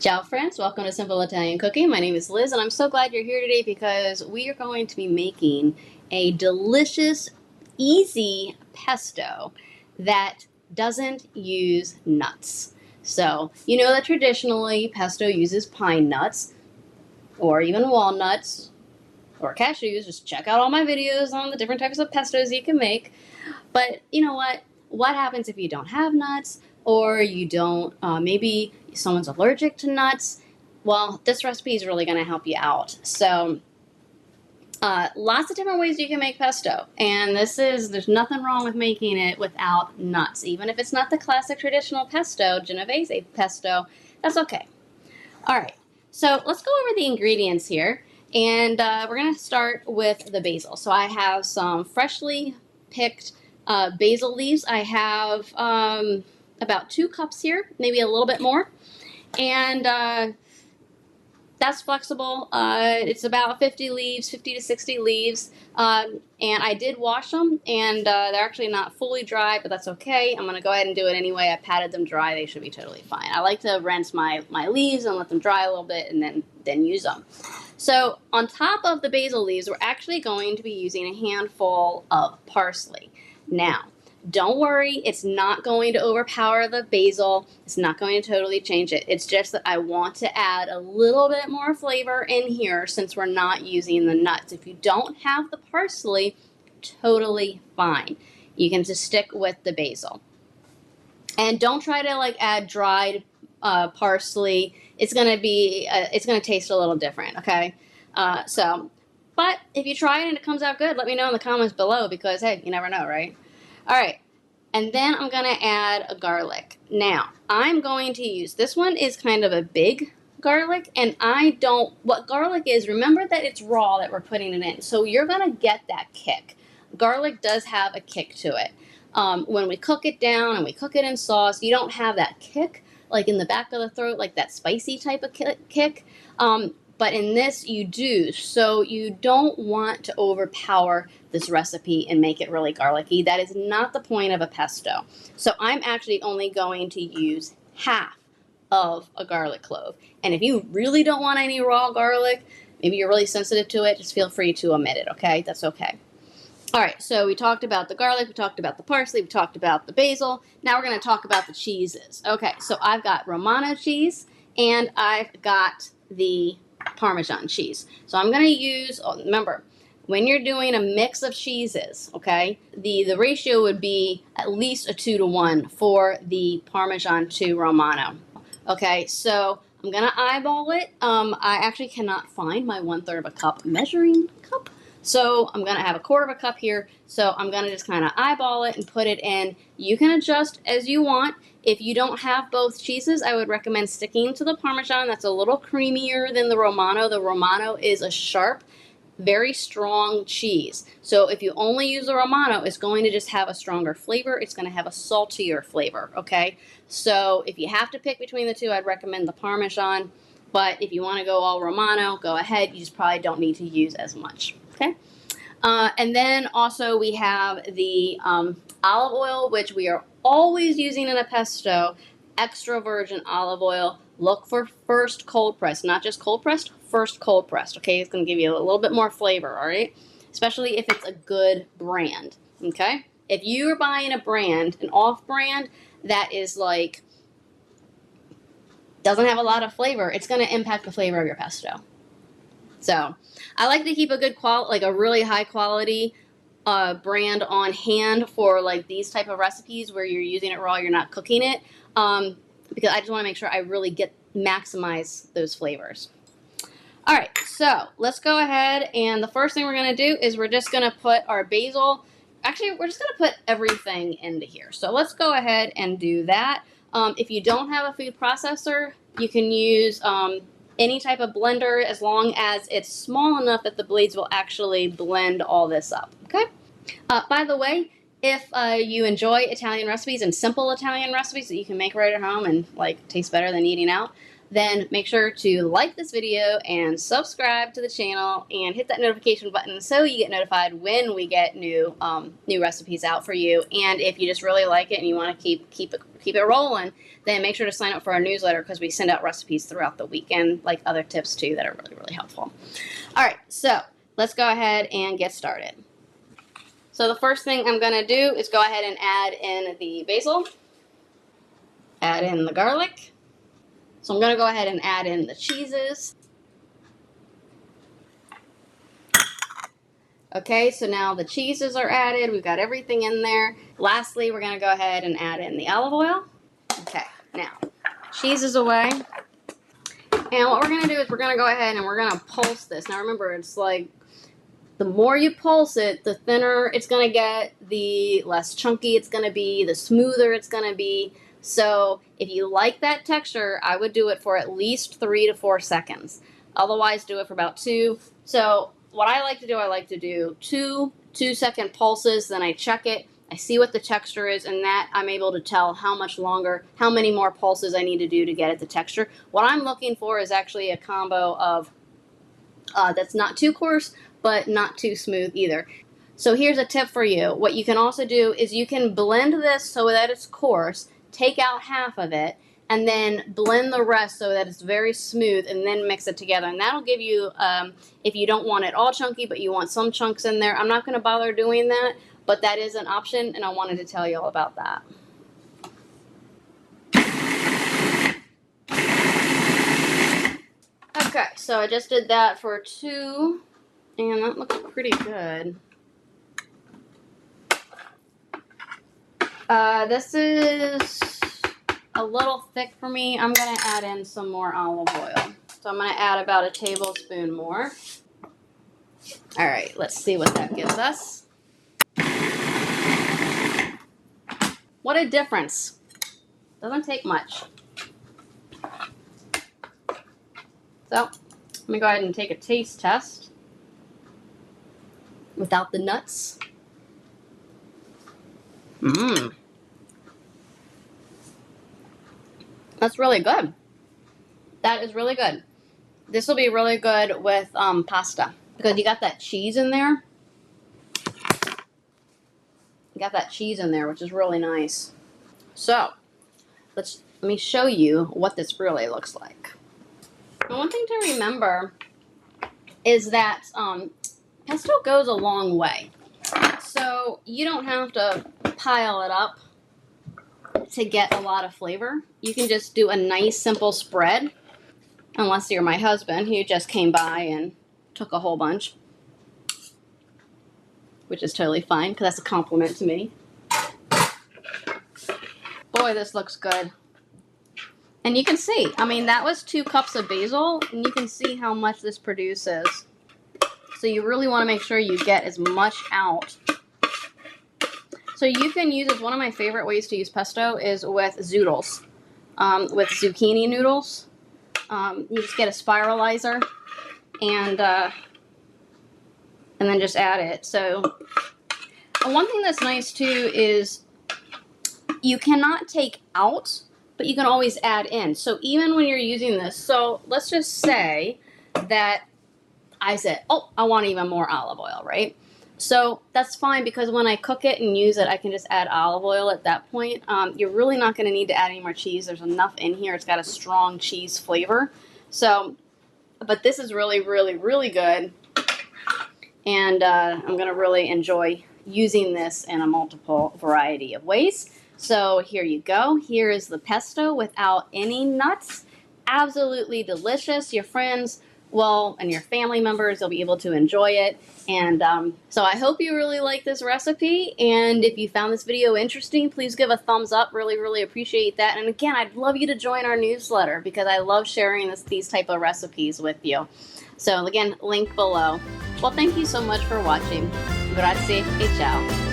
Ciao friends, welcome to Simple Italian Cooking. My name is Liz and I'm so glad you're here today because we are going to be making a delicious, easy pesto that doesn't use nuts. So, you know that traditionally pesto uses pine nuts or even walnuts or cashews. Just check out all my videos on the different types of pestos you can make. But you know what? What happens if you don't have nuts or you don't, maybe someone's allergic to nuts? Well, this recipe is really going to help you out. So lots of different ways you can make pesto. And there's nothing wrong with making it without nuts. Even if it's not the classic traditional pesto, Genovese pesto, that's okay. All right, so let's go over the ingredients here. And we're going to start with the basil. So I have some freshly picked basil leaves. I have about 2 cups here, maybe a little bit more. And that's flexible. It's about 50 leaves, 50 to 60 leaves. And I did wash them, and they're actually not fully dry, but that's okay. I'm going to go ahead and do it anyway. I patted them dry. They should be totally fine. I like to rinse my leaves and let them dry a little bit and then use them. So on top of the basil leaves, we're actually going to be using a handful of parsley. Now, don't worry, it's not going to overpower the basil. It's not going to totally change it. It's just that I want to add a little bit more flavor in here since we're not using the nuts. If you don't have the parsley, totally fine. You can just stick with the basil. And don't try to like add dried parsley. It's gonna taste a little different, okay? But if you try it and it comes out good, let me know in the comments below because hey, you never know, right? All right, and then I'm gonna add a garlic. Now, I'm going to use, this one is kind of a big garlic, and what garlic is, remember that it's raw that we're putting it in, so you're gonna get that kick. Garlic does have a kick to it. When we cook it down and we cook it in sauce, you don't have that kick, like in the back of the throat, like that spicy type of kick. But in this, you do. So you don't want to overpower this recipe and make it really garlicky. That is not the point of a pesto. So I'm actually only going to use half of a garlic clove. And if you really don't want any raw garlic, maybe you're really sensitive to it, just feel free to omit it, okay? That's okay. All right, so we talked about the garlic, we talked about the parsley, we talked about the basil. Now we're going to talk about the cheeses. Okay, so I've got Romano cheese and I've got the Parmesan cheese. So I'm going to use, remember, when you're doing a mix of cheeses, okay, the ratio would be at least a 2-to-1 for the Parmesan to Romano. Okay, so I'm going to eyeball it. I actually cannot find my 1/3 of a cup measuring cup. So I'm going to have a 1/4 of a cup here. So I'm going to just kind of eyeball it and put it in. You can adjust as you want. If you don't have both cheeses, I would recommend sticking to the Parmesan. That's a little creamier than the Romano. The Romano is a sharp, very strong cheese. So if you only use the Romano, it's going to just have a stronger flavor. It's going to have a saltier flavor, okay? So if you have to pick between the two, I'd recommend the Parmesan. But if you want to go all Romano, go ahead. You just probably don't need to use as much, okay? And then also we have the olive oil, which we are always using in a pesto, extra virgin olive oil. Look for first cold pressed, not just cold pressed, first cold pressed, okay? It's going to give you a little bit more flavor, all right? Especially if it's a good brand, okay? If you are buying a brand, an off brand, that is like, doesn't have a lot of flavor, it's going to impact the flavor of your pesto. So I like to keep a good quality, like a really high quality brand on hand for like these type of recipes where you're using it raw, you're not cooking it, because I just want to make sure I really maximize those flavors. All right, so let's go ahead, and the first thing we're going to do is we're just going to put our basil. Actually, we're just going to put everything into here. So let's go ahead and do that. If you don't have a food processor, you can use any type of blender as long as it's small enough that the blades will actually blend all this up, okay? By the way, if you enjoy Italian recipes and simple Italian recipes that you can make right at home and like taste better than eating out, then make sure to like this video and subscribe to the channel and hit that notification button so you get notified when we get new recipes out for you. And if you just really like it and you want to keep keep it rolling, then make sure to sign up for our newsletter because we send out recipes throughout the week and like other tips too that are really, really helpful. All right, so let's go ahead and get started. So the first thing I'm going to do is go ahead and add in the basil, add in the garlic. So I'm going to go ahead and add in the cheeses. Okay, so now the cheeses are added. We've got everything in there. Lastly, we're going to go ahead and add in the olive oil. Okay, now cheese is away. And what we're going to do is we're going to go ahead and we're going to pulse this. Now remember, it's like the more you pulse it, the thinner it's going to get, the less chunky it's going to be, the smoother it's going to be. So if you like that texture, I would do it for at least 3 to 4 seconds. Otherwise, do it for about 2. So what I like to do 2 2-second pulses, then I check it. I see what the texture is, and that I'm able to tell how much longer, how many more pulses I need to do to get at the texture. What I'm looking for is actually a combo of that's not too coarse, but not too smooth either. So here's a tip for you. What you can also do is you can blend this so that it's coarse, take out half of it, and then blend the rest so that it's very smooth, and then mix it together. And that'll give you, if you don't want it all chunky, but you want some chunks in there, I'm not going to bother doing that, but that is an option, and I wanted to tell you all about that. Okay, so I just did that for 2, and that looks pretty good. This is a little thick for me. I'm going to add in some more olive oil. So I'm going to add about a tablespoon more. All right, let's see what that gives us. What a difference. Doesn't take much. So, let me go ahead and take a taste test without the nuts. That's really good. That is really good. This will be really good with pasta because you got that cheese in there. You got that cheese in there, which is really nice. So, let me show you what this really looks like. And one thing to remember is that pesto goes a long way. So you don't have to pile it up to get a lot of flavor. You can just do a nice simple spread, unless you're my husband who just came by and took a whole bunch, which is totally fine because that's a compliment to me. Boy, this looks good. And you can see, I mean, that was 2 cups of basil, and you can see how much this produces. So you really want to make sure you get as much out. So you can use, one of my favorite ways to use pesto is with zoodles, with zucchini noodles. You just get a spiralizer and then just add it. So one thing that's nice too is you cannot take out, but you can always add in. So even when you're using this, so let's just say that I said, oh, I want even more olive oil, right? So that's fine because when I cook it and use it, I can just add olive oil at that point. You're really not going to need to add any more cheese. There's enough in here. It's got a strong cheese flavor. So, but this is really, really, really good. And I'm going to really enjoy using this in a multiple variety of ways. So here you go. Here is the pesto without any nuts. Absolutely delicious. Your friends, well, and your family members, they'll be able to enjoy it. And so I hope you really like this recipe. And if you found this video interesting, please give a thumbs up. Really, really appreciate that. And again, I'd love you to join our newsletter because I love sharing these type of recipes with you. So again, link below. Well, thank you so much for watching. Grazie e ciao.